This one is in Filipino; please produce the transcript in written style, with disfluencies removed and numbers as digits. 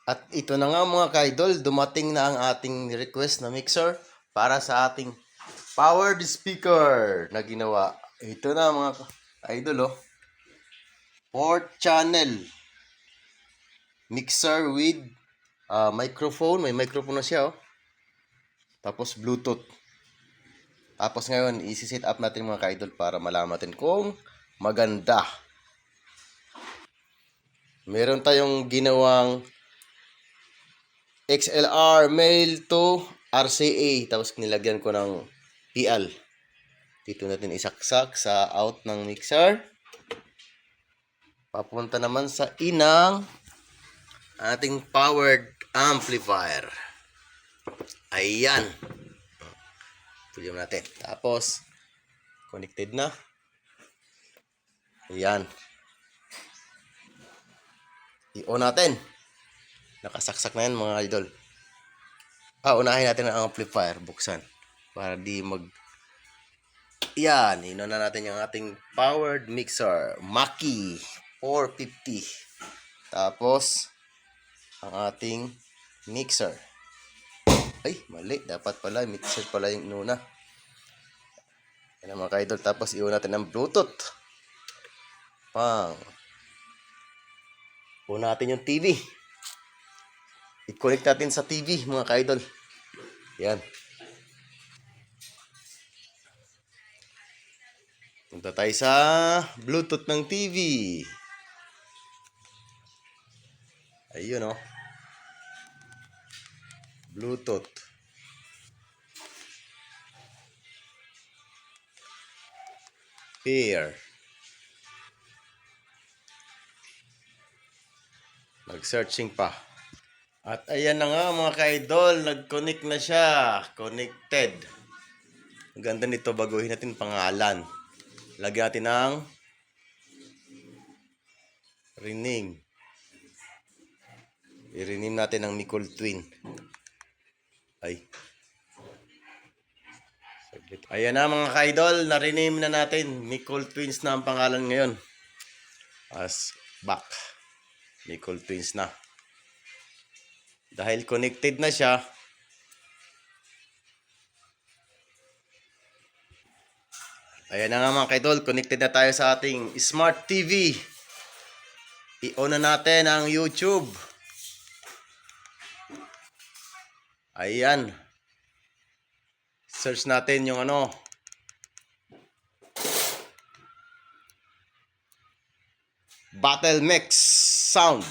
At ito na nga mga ka-idol, dumating na ang ating request na mixer para sa ating powered speaker na ginawa. Ito na mga ka-idol, oh. 4 channel mixer with microphone. May microphone na siya, oh. Tapos Bluetooth. Tapos ngayon, isi-set up natin mga ka-idol para malaman natin kung maganda. Meron tayong ginawang XLR male to RCA. Tapos nilagyan ko ng PL. Dito natin isaksak sa out ng mixer. Papunta naman sa inang ating powered amplifier. Ayan. Tuloy natin. Tapos, connected na. Ayan. I-on natin. Nakasaksak na yan mga idol. Unahin natin ang amplifier. Buksan. Para di mag... Yan. Inon na natin yung ating powered mixer. Mackie 450. Tapos, ang ating mixer. Ay, mali. Dapat pala. Mixer pala yung inuna. Yan mga ka-idol. Tapos, i-on natin ang Bluetooth. Pang. On natin yung TV. I-connect natin sa TV mga ka-idol. Yan. Punta tayo sa Bluetooth ng TV. Ayun, oh. Bluetooth. Pair. Nag-searching pa. At ayan na nga mga ka-idol, nag-connect na siya. Connected. Ang ganda nito, baguhin natin pangalan. Lagyan natin ng rename. I-rename natin ng Nicole Twin. Ay. Ayan na mga ka-idol, na-rename na natin. Nicole Twins na ang pangalan ngayon. As back. Nicole Twins na. Dahil connected na siya, ayan na nga mga ka-idol, connected na tayo sa ating Smart TV. I-on na natin ang YouTube. Ayan. Search natin yung Battle Mix Sound.